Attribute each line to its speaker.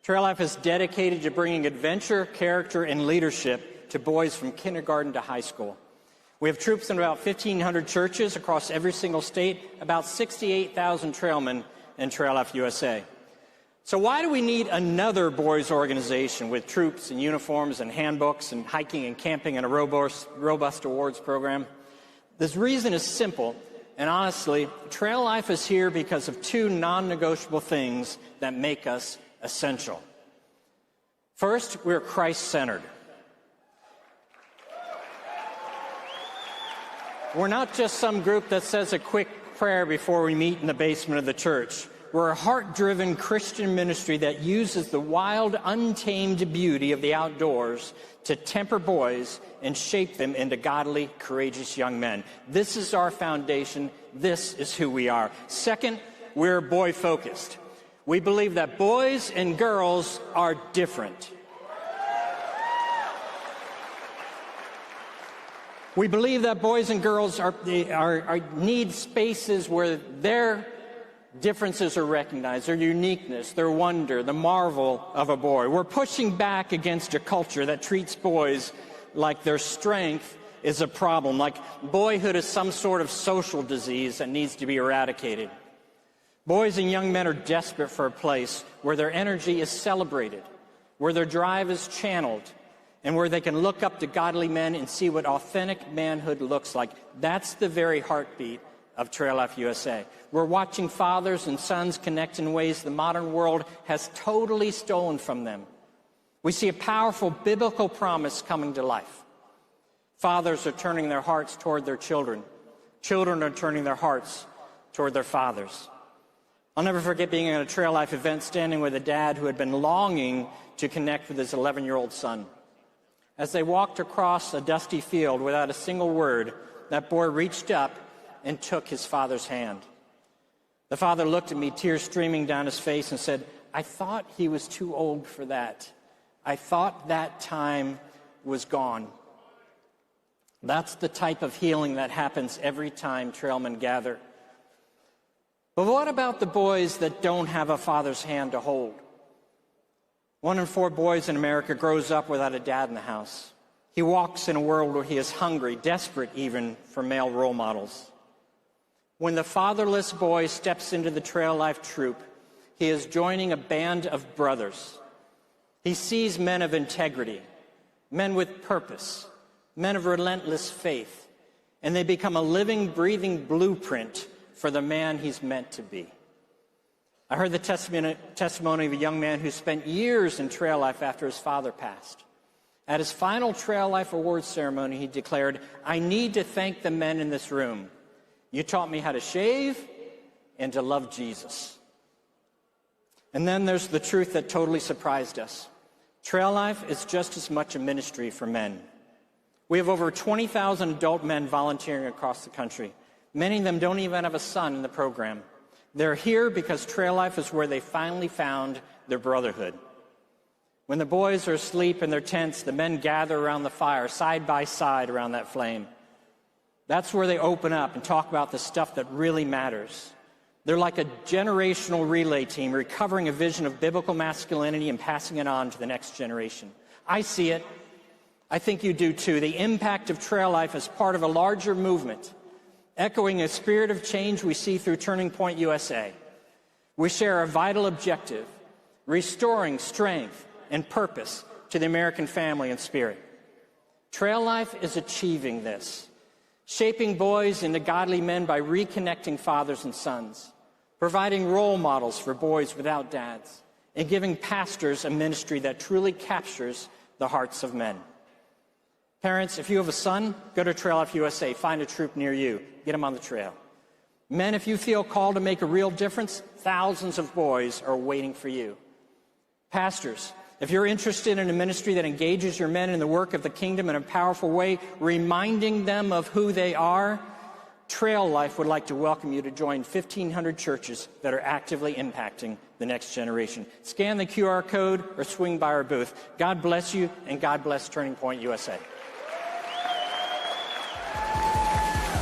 Speaker 1: Trail Life is dedicated to bringing adventure, character, and leadership to boys from kindergarten to high school. We have troops in about 1,500 churches across every single state, about 68,000 trailmen in Trail Life USA. So why do we need another boys organization with troops and uniforms and handbooks and hiking and camping and a robust awards program? This reason is simple, and honestly, Trail Life is here because of two non-negotiable things that make us essential. First, we're Christ-centered. We're not just some group that says a quick prayer before we meet in the basement of the church. We're a heart-driven Christian ministry that uses the wild, untamed beauty of the outdoors to temper boys and shape them into godly, courageous young men. This is our foundation. This is who we are. Second, we're boy-focused. We believe that boys and girls are different. We believe that boys and girls need spaces where their differences are recognized, their uniqueness, their wonder, the marvel of a boy. We're pushing back against a culture that treats boys like their strength is a problem, like boyhood is some sort of social disease that needs to be eradicated. Boys and young men are desperate for a place where their energy is celebrated, where their drive is channeled, and where they can look up to godly men and see what authentic manhood looks like. That's the very heartbeat of Trail Life USA. We're watching fathers and sons connect in ways the modern world has totally stolen from them. We see a powerful biblical promise coming to life. Fathers are turning their hearts toward their children. Children are turning their hearts toward their fathers. I'll never forget being at a Trail Life event standing with a dad who had been longing to connect with his 11-year-old son. As they walked across a dusty field without a single word, that boy reached up and took his father's hand. The father looked at me, tears streaming down his face, and said, "I thought he was too old for that. I thought that time was gone." That's the type of healing that happens every time trailmen gather. But what about the boys that don't have a father's hand to hold? 1 in 4 boys in America grows up without a dad in the house. He walks in a world where he is hungry, desperate even for male role models. When the fatherless boy steps into the Trail Life troop, he is joining a band of brothers. He sees men of integrity, men with purpose, men of relentless faith, and they become a living, breathing blueprint for the man he's meant to be. I heard the testimony of a young man who spent years in Trail Life after his father passed. At his final Trail Life Awards ceremony, he declared, "I need to thank the men in this room. You taught me how to shave and to love Jesus." And then there's the truth that totally surprised us. Trail Life is just as much a ministry for men. We have over 20,000 adult men volunteering across the country. Many of them don't even have a son in the program. They're here because Trail Life is where they finally found their brotherhood. When the boys are asleep in their tents, the men gather around the fire, side by side around that flame. That's where they open up and talk about the stuff that really matters. They're like a generational relay team, recovering a vision of biblical masculinity and passing it on to the next generation. I see it. I think you do too. The impact of Trail Life is part of a larger movement, echoing a spirit of change we see through Turning Point USA. We share a vital objective, restoring strength and purpose to the American family and spirit. Trail Life is achieving this, shaping boys into godly men by reconnecting fathers and sons, providing role models for boys without dads, and giving pastors a ministry that truly captures the hearts of men. Parents, if you have a son, go to Trail Life USA. Find a troop near you. Get him on the trail. Men, if you feel called to make a real difference, thousands of boys are waiting for you. Pastors, if you're interested in a ministry that engages your men in the work of the kingdom in a powerful way, reminding them of who they are, Trail Life would like to welcome you to join 1,500 churches that are actively impacting the next generation. Scan the QR code or swing by our booth. God bless you, and God bless Turning Point USA.